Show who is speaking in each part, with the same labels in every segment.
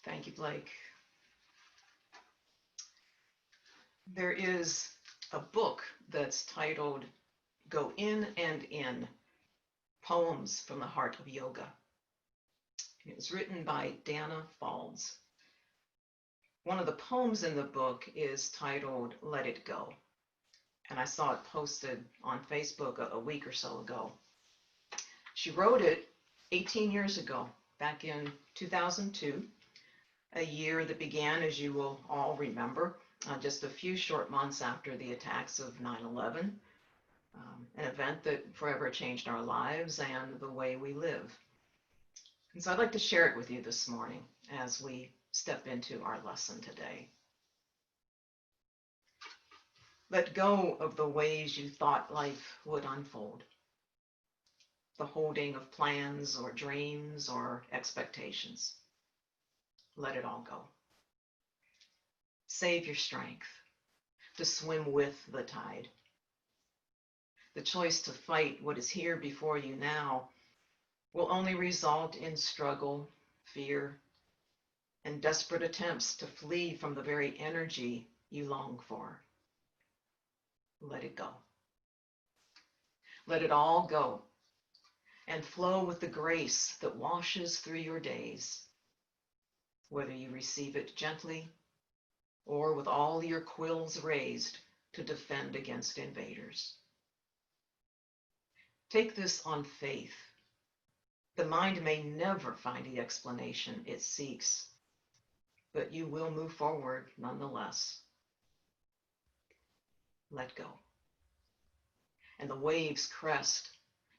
Speaker 1: Thank you, Blake. There is a book that's titled Go In and In, Poems from the Heart of Yoga. It was written by Dana Falls. One of the poems in the book is titled Let It Go. And I saw it posted on Facebook a week or so ago. She wrote it 18 years ago, back in 2002, a year that began, as you will all remember, just a few short months after the attacks of 9/11, an event that forever changed our lives and the way we live. And so I'd like to share it with you this morning as we step into our lesson today. Let go of the ways you thought life would unfold, the holding of plans or dreams or expectations. Let it all go. Save your strength to swim with the tide. The choice to fight what is here before you now will only result in struggle, fear, and desperate attempts to flee from the very energy you long for. Let it go. Let it all go and flow with the grace that washes through your days, whether you receive it gently or with all your quills raised to defend against invaders. Take this on faith. The mind may never find the explanation it seeks, but you will move forward nonetheless. Let go. And the wave's crest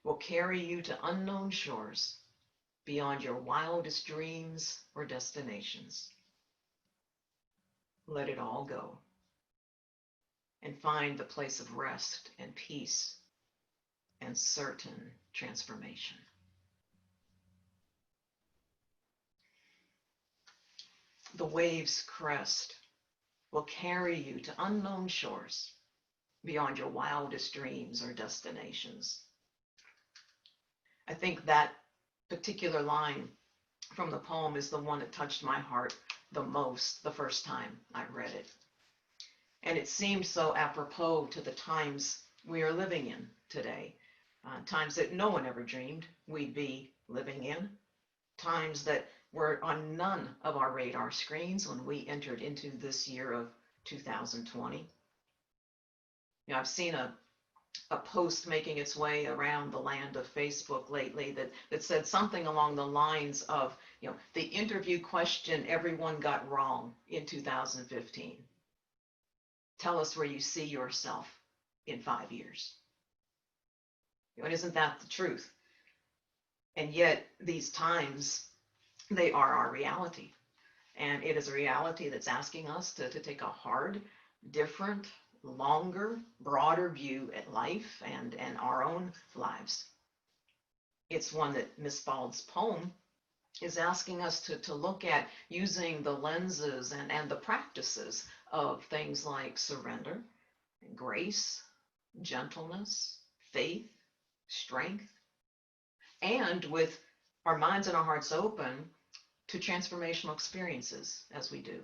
Speaker 1: will carry you to unknown shores beyond your wildest dreams or destinations. Let it all go and find the place of rest and peace and certain transformation. The wave's crest will carry you to unknown shores beyond your wildest dreams or destinations. I think that particular line from the poem is the one that touched my heart the most the first time I read it. And it seemed so apropos to the times we are living in today, times that no one ever dreamed we'd be living in, times that were on none of our radar screens when we entered into this year of 2020. I've seen a post making its way around the land of Facebook lately that said something along the lines of, the interview question everyone got wrong in 2015. Tell us where you see yourself in 5 years. And isn't that the truth? And yet these times, they are our reality. And it is a reality that's asking us to take a hard, different, longer, broader view at life and our own lives. It's one that Miss Bald's poem is asking us to look at using the lenses and the practices of things like surrender, grace, gentleness, faith, strength, and with our minds and our hearts open to transformational experiences as we do.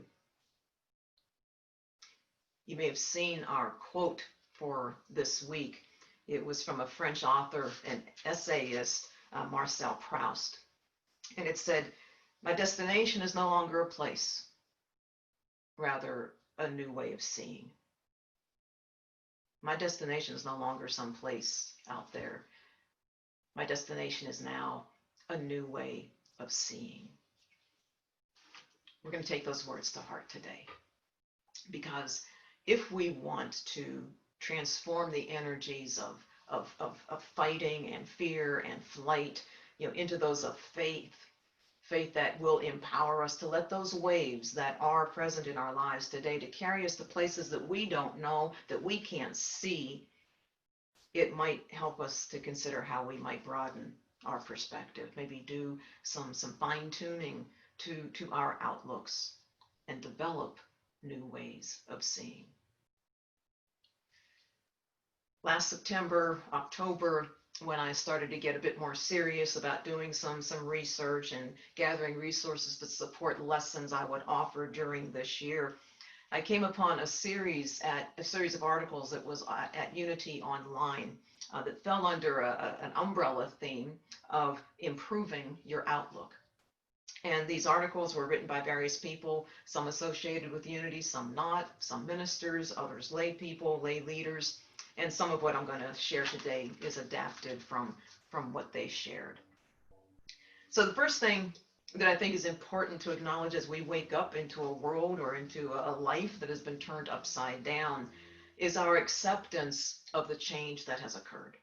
Speaker 1: You may have seen our quote for this week. It was from a French author and essayist, Marcel Proust. And it said, "My destination is no longer a place, rather a new way of seeing." My destination is no longer some place out there. My destination is now a new way of seeing. We're going to take those words to heart today, because if we want to transform the energies of fighting and fear and flight, into those of faith that will empower us to let those waves that are present in our lives today to carry us to places that we don't know, that we can't see, it might help us to consider how we might broaden our perspective, maybe do some fine-tuning to our outlooks and develop new ways of seeing. Last September, October, when I started to get a bit more serious about doing some research and gathering resources to support lessons I would offer during this year, I came upon a series of articles that was at Unity Online that fell under an umbrella theme of improving your outlook. And these articles were written by various people, some associated with Unity, some not, some ministers, others lay people, lay leaders, and some of what I'm going to share today is adapted from what they shared. So the first thing that I think is important to acknowledge as we wake up into a world or into a life that has been turned upside down is our acceptance of the change that has occurred.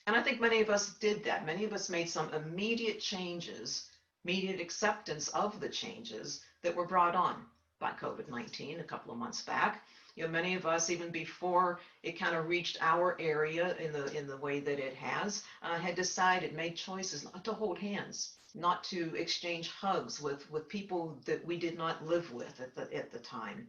Speaker 1: And I think many of us did that. Many of us made some immediate changes, immediate acceptance of the changes that were brought on by COVID-19 a couple of months back. Many of us, even before it kind of reached our area in the way that it has, had decided, made choices not to hold hands, not to exchange hugs with people that we did not live with at the time.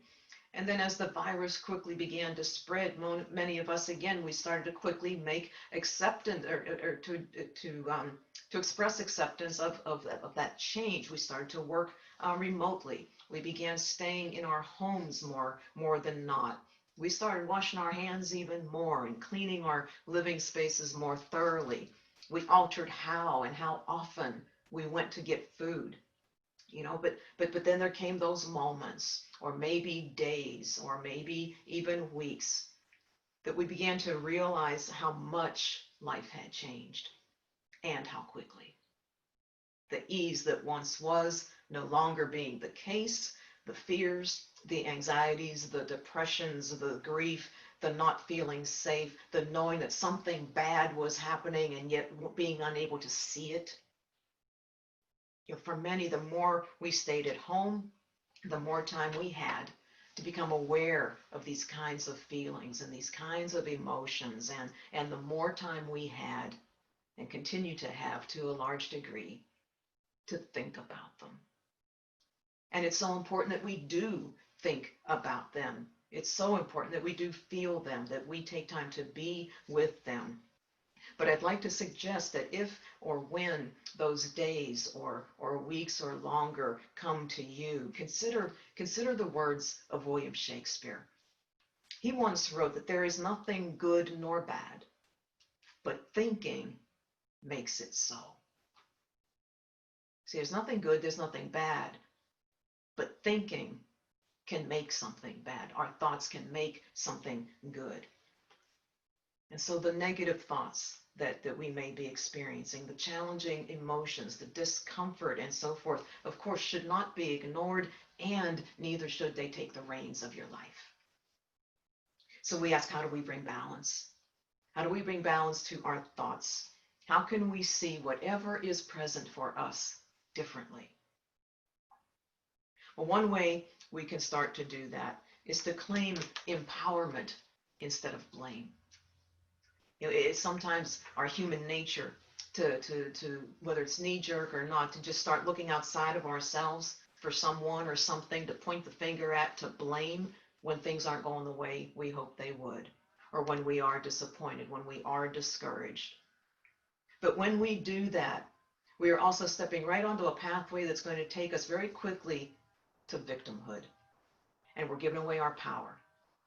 Speaker 1: And then as the virus quickly began to spread, many of us, again, we started to quickly make acceptance or to express acceptance of that change. We started to work remotely. We began staying in our homes more than not. We started washing our hands even more and cleaning our living spaces more thoroughly. We altered how and how often we went to get food. But then there came those moments, or maybe days, or maybe even weeks, that we began to realize how much life had changed and how quickly. The ease that once was no longer being the case, the fears, the anxieties, the depressions, the grief, the not feeling safe, the knowing that something bad was happening and yet being unable to see it. For many, the more we stayed at home, the more time we had to become aware of these kinds of feelings and these kinds of emotions, and the more time we had and continue to have to a large degree to think about them. And it's so important that we do think about them. It's so important that we do feel them, that we take time to be with them. But I'd like to suggest that if or when those days or weeks or longer come to you, consider the words of William Shakespeare. He once wrote that there is nothing good nor bad, but thinking makes it so. See, there's nothing good, there's nothing bad, but thinking can make something bad. Our thoughts can make something good. And so the negative thoughts that we may be experiencing, the challenging emotions, the discomfort and so forth, of course, should not be ignored, and neither should they take the reins of your life. So we ask, how do we bring balance? How do we bring balance to our thoughts? How can we see whatever is present for us differently? Well, one way we can start to do that is to claim empowerment instead of blame. It's sometimes our human nature to whether it's knee-jerk or not, to just start looking outside of ourselves for someone or something to point the finger at, to blame when things aren't going the way we hope they would, or when we are disappointed, when we are discouraged. But when we do that, we are also stepping right onto a pathway that's going to take us very quickly to victimhood. And we're giving away our power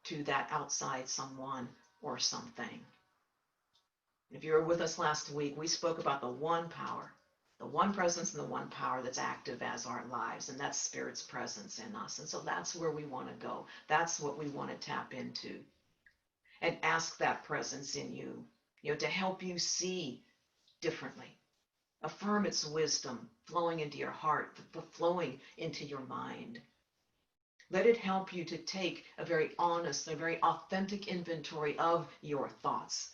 Speaker 1: to that outside someone or something. If you were with us last week, we spoke about the one power, the one presence and the one power that's active as our lives, and that's Spirit's presence in us. And so that's where we want to go. That's what we want to tap into. And ask that presence in you, to help you see differently. Affirm its wisdom flowing into your heart, flowing into your mind. Let it help you to take a very honest, a very authentic inventory of your thoughts.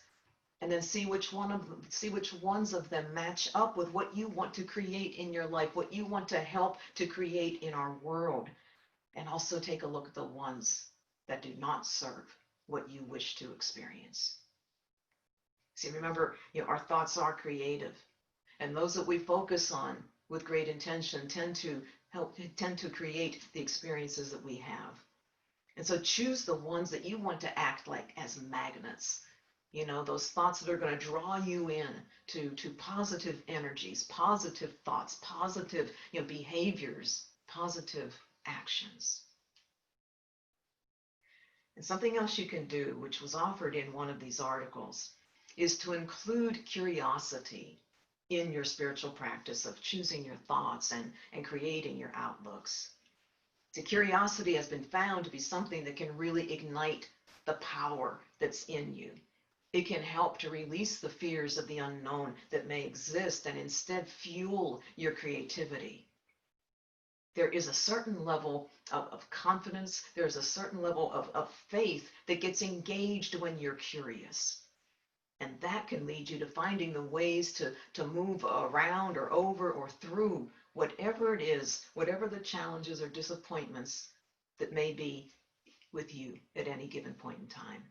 Speaker 1: And then see which ones of them match up with what you want to create in your life, what you want to help to create in our world. And also take a look at the ones that do not serve what you wish to experience. See, remember, our thoughts are creative. And those that we focus on with great intention tend to create the experiences that we have. And so choose the ones that you want to act like as magnets, Those thoughts that are going to draw you in to positive energies, positive thoughts, positive, behaviors, positive actions. And something else you can do, which was offered in one of these articles, is to include curiosity in your spiritual practice of choosing your thoughts and creating your outlooks. So curiosity has been found to be something that can really ignite the power that's in you. It can help to release the fears of the unknown that may exist and instead fuel your creativity. There is a certain level of confidence, there's a certain level of faith that gets engaged when you're curious. And that can lead you to finding the ways to move around or over or through whatever it is, whatever the challenges or disappointments that may be with you at any given point in time.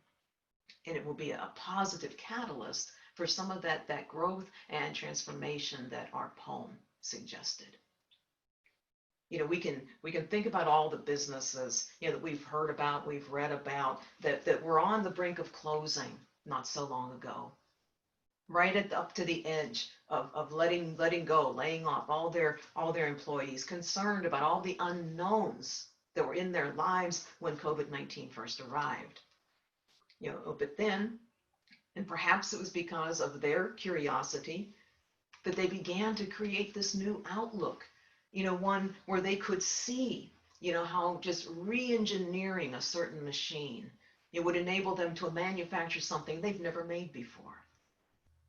Speaker 1: And it will be a positive catalyst for some of that growth and transformation that our poem suggested. We can think about all the businesses, that we've heard about, we've read about, that were on the brink of closing not so long ago, right up to the edge of letting go, laying off all their employees, concerned about all the unknowns that were in their lives when COVID-19 first arrived. But then, and perhaps it was because of their curiosity, that they began to create this new outlook, one where they could see, how just re-engineering a certain machine, it would enable them to manufacture something they've never made before.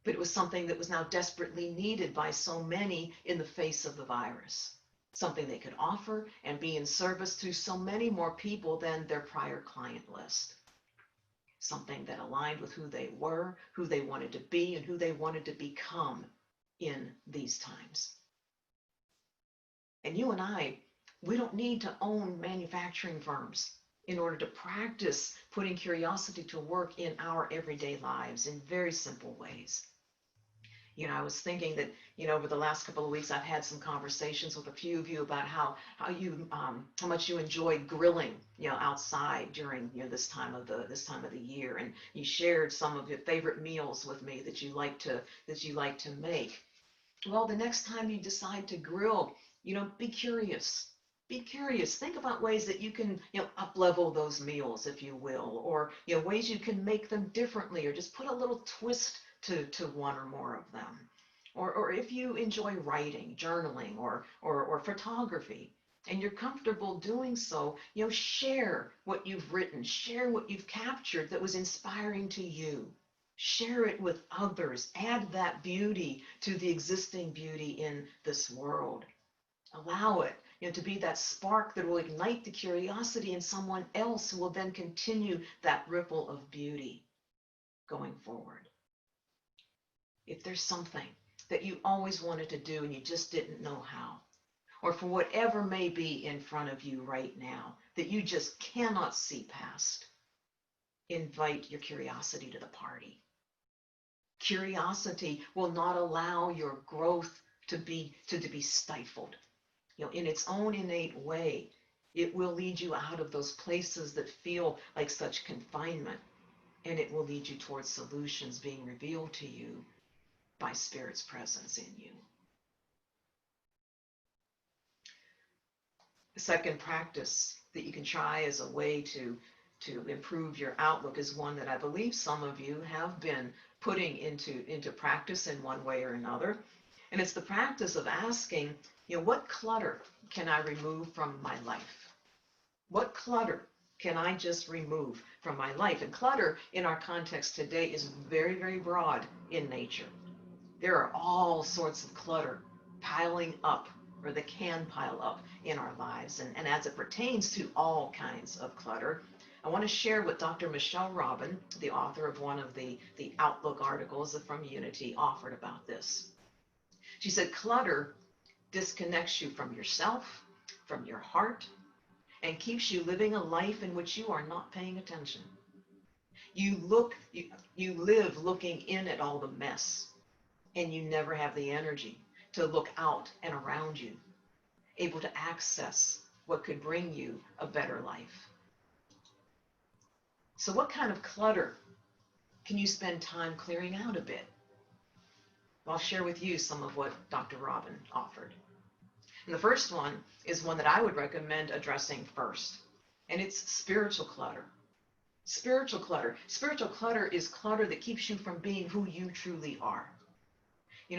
Speaker 1: But it was something that was now desperately needed by so many in the face of the virus. Something they could offer and be in service to so many more people than their prior client list. Something that aligned with who they were, who they wanted to be, and who they wanted to become in these times. And you and I, we don't need to own manufacturing firms in order to practice putting curiosity to work in our everyday lives in very simple ways. I was thinking that, over the last couple of weeks, I've had some conversations with a few of you about how much you enjoy grilling, outside during, this time of the year, and you shared some of your favorite meals with me that you like to make. Well, the next time you decide to grill, be curious. Be curious. Think about ways that you can, up-level those meals, if you will, or, ways you can make them differently, or just put a little twist to one or more of them. Or if you enjoy writing, journaling, or photography, and you're comfortable doing so, share what you've written, share what you've captured that was inspiring to you. Share it with others. Add that beauty to the existing beauty in this world. Allow it, to be that spark that will ignite the curiosity in someone else who will then continue that ripple of beauty going forward. If there's something that you always wanted to do and you just didn't know how, or for whatever may be in front of you right now that you just cannot see past, invite your curiosity to the party. Curiosity will not allow your growth to be stifled. In its own innate way, it will lead you out of those places that feel like such confinement, and it will lead you towards solutions being revealed to you by Spirit's presence in you. The second practice that you can try as a way to improve your outlook is one that I believe some of you have been putting into practice in one way or another. And it's the practice of asking, what clutter can I remove from my life? What clutter can I just remove from my life? And clutter in our context today is very, very broad in nature. There are all sorts of clutter piling up, or that can pile up in our lives. And as it pertains to all kinds of clutter, I want to share what Dr. Michelle Robin, the author of one of the Outlook articles from Unity, offered about this. She said, clutter disconnects you from yourself, from your heart, and keeps you living a life in which you are not paying attention. You live looking in at all the mess, and you never have the energy to look out and around you, able to access what could bring you a better life. So what kind of clutter can you spend time clearing out a bit? I'll share with you some of what Dr. Robin offered. And the first one is one that I would recommend addressing first, and it's spiritual clutter. Spiritual clutter. Spiritual clutter is clutter that keeps you from being who you truly are.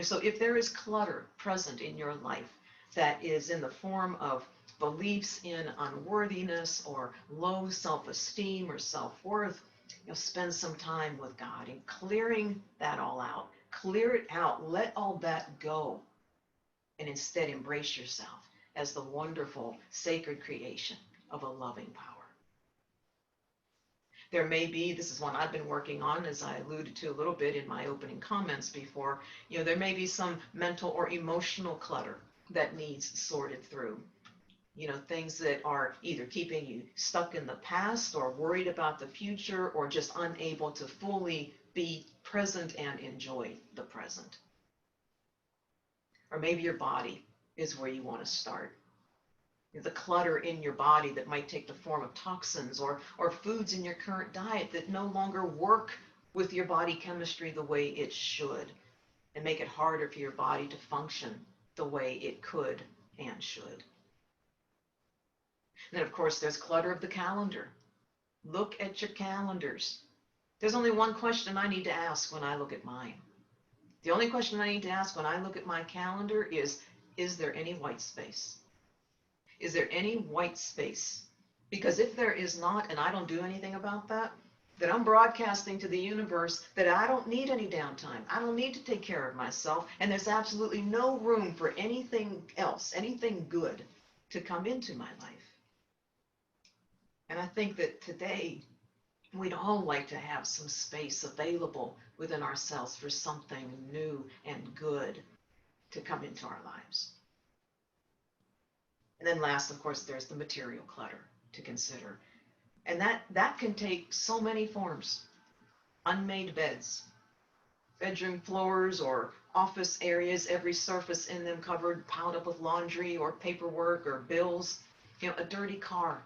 Speaker 1: So if there is clutter present in your life that is in the form of beliefs in unworthiness or low self-esteem or self-worth, spend some time with God and clearing that all out. Clear it out. Let all that go. And instead embrace yourself as the wonderful, sacred creation of a loving power. There may be, this is one I've been working on, as I alluded to a little bit in my opening comments before, there may be some mental or emotional clutter that needs sorted through. Things that are either keeping you stuck in the past or worried about the future or just unable to fully be present and enjoy the present. Or maybe your body is where you want to start. The clutter in your body that might take the form of toxins or foods in your current diet that no longer work with your body chemistry the way it should and make it harder for your body to function the way it could and should. And then, of course, there's clutter of the calendar. Look at your calendars. There's only one question I need to ask when I look at mine. The only question I need to ask when I look at my calendar is there any white space? Is there any white space? Because if there is not, and I don't do anything about that, then I'm broadcasting to the universe that I don't need any downtime. I don't need to take care of myself, and there's absolutely no room for anything else, anything good to come into my life. And I think that today, we'd all like to have some space available within ourselves for something new and good to come into our lives. And then last, of course, there's the material clutter to consider. And that can take so many forms. Unmade beds, bedroom floors or office areas, every surface in them covered, piled up with laundry or paperwork or bills, a dirty car,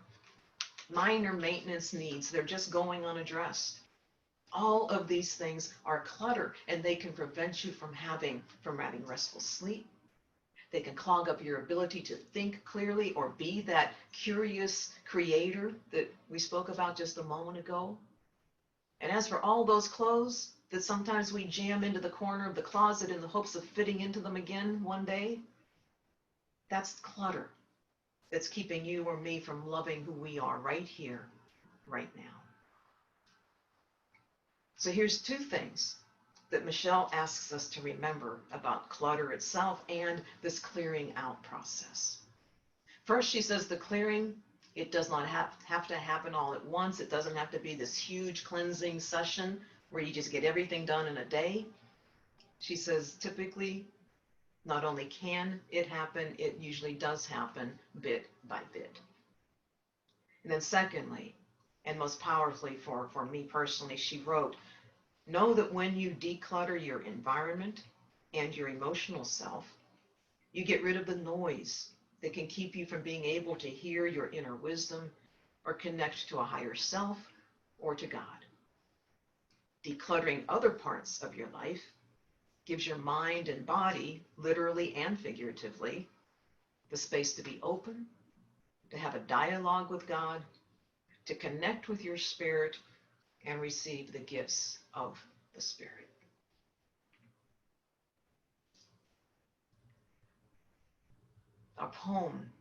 Speaker 1: minor maintenance needs, they're just going unaddressed. All of these things are clutter, and they can prevent you from having restful sleep. They can clog up your ability to think clearly or be that curious creator that we spoke about just a moment ago. And as for all those clothes that sometimes we jam into the corner of the closet in the hopes of fitting into them again one day, that's clutter that's keeping you or me from loving who we are right here, right now. So here's two things that Michelle asks us to remember about clutter itself and this clearing out process. First, she says the clearing, it does not have to happen all at once. It doesn't have to be this huge cleansing session where you just get everything done in a day. She says typically, not only can it happen, it usually does happen bit by bit. And then secondly, and most powerfully for me personally, she wrote, know that when you declutter your environment and your emotional self, you get rid of the noise that can keep you from being able to hear your inner wisdom or connect to a higher self or to God. Decluttering other parts of your life gives your mind and body, literally and figuratively, the space to be open, to have a dialogue with God, to connect with your spirit, and receive the gifts of the Spirit. Our poem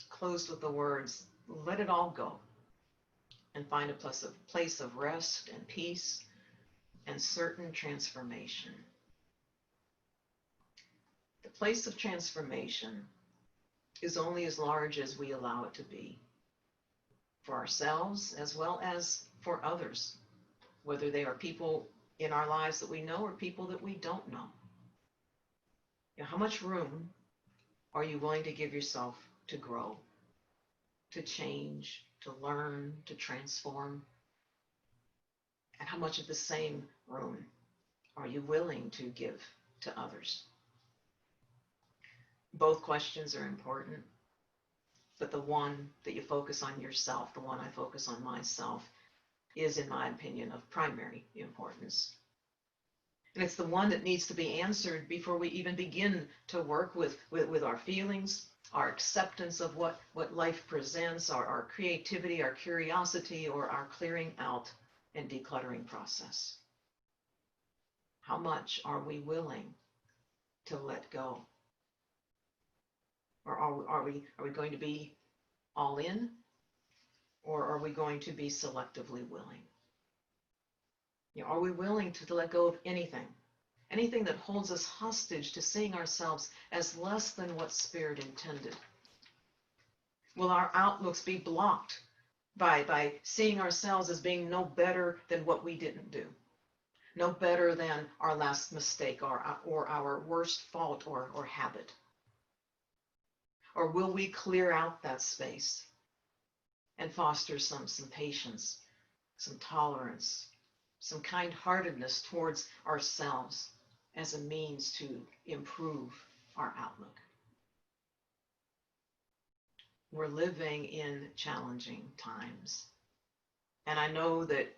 Speaker 1: closed with the words, let it all go and find a place of rest and peace and certain transformation. The place of transformation is only as large as we allow it to be, for ourselves as well as for others, whether they are people in our lives that we know or people that we don't know. How much room are you willing to give yourself to grow, to change, to learn, to transform? And how much of the same room are you willing to give to others? Both questions are important, but the one that you focus on yourself, the one I focus on myself, is, in my opinion, of primary importance And it's the one that needs to be answered before we even begin to work with our feelings, our acceptance of what life presents, our creativity, our curiosity, or our clearing out and decluttering process. How much are we willing to let go? Or are we going to be all in? Or are we going to be selectively willing? Are we willing to let go of anything? Anything that holds us hostage to seeing ourselves as less than what Spirit intended? Will our outlooks be blocked by seeing ourselves as being no better than what we didn't do? No better than our last mistake or our worst fault or habit? Or will we clear out that space and foster some patience, some tolerance, some kind-heartedness towards ourselves as a means to improve our outlook? We're living in challenging times. And I know that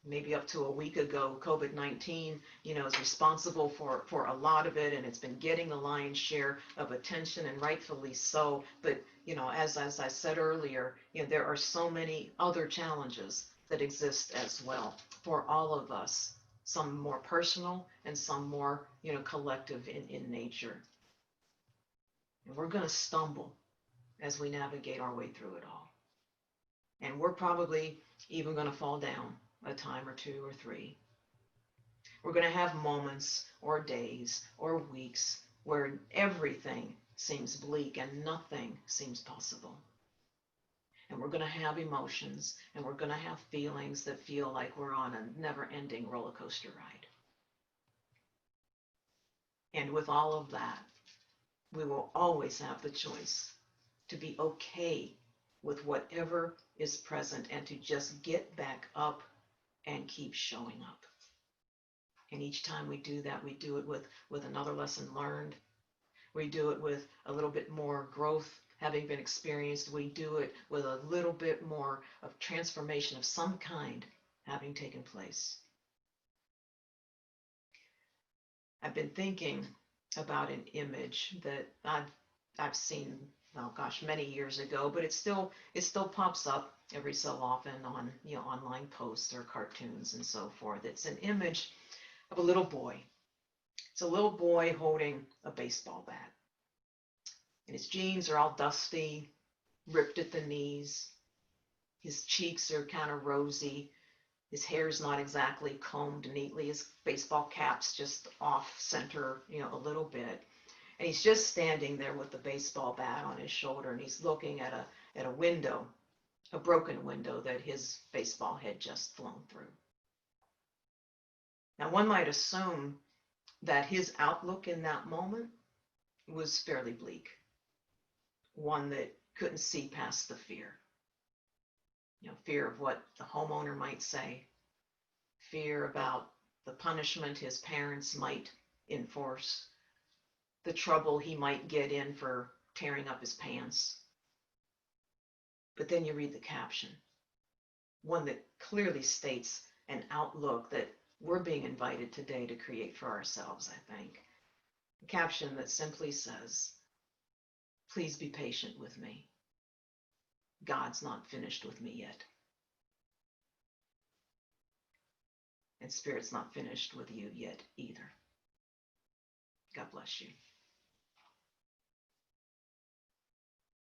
Speaker 1: maybe up to a week ago, COVID-19, is responsible for a lot of it, and it's been getting the lion's share of attention, and rightfully so. But, as I said earlier, there are so many other challenges that exist as well for all of us, some more personal and some more, collective in nature. And we're going to stumble as we navigate our way through it all. And we're probably even going to fall down a time or two or three. We're going to have moments or days or weeks where everything seems bleak and nothing seems possible. And we're going to have emotions, and we're going to have feelings that feel like we're on a never-ending roller coaster ride. And with all of that, we will always have the choice to be okay with whatever is present and to just get back up and keep showing up. And each time we do that, we do it with another lesson learned. We do it with a little bit more growth having been experienced. We do it with a little bit more of transformation of some kind having taken place. I've been thinking about an image that I've seen, oh gosh, many years ago, but it still pops up every so often on online posts or cartoons and so forth. It's an image of a little boy. It's a little boy holding a baseball bat. And his jeans are all dusty, ripped at the knees. His cheeks are kind of rosy. His hair's not exactly combed neatly. His baseball cap's just off center, a little bit. And he's just standing there with the baseball bat on his shoulder, and he's looking at a window, a broken window that his baseball had just flown through. Now, one might assume that his outlook in that moment was fairly bleak, one that couldn't see past the fear. Fear of what the homeowner might say, fear about the punishment his parents might enforce, the trouble he might get in for tearing up his pants. But then you read the caption, one that clearly states an outlook that we're being invited today to create for ourselves, I think. A caption that simply says, "Please be patient with me. God's not finished with me yet. And Spirit's not finished with you yet either." God bless you.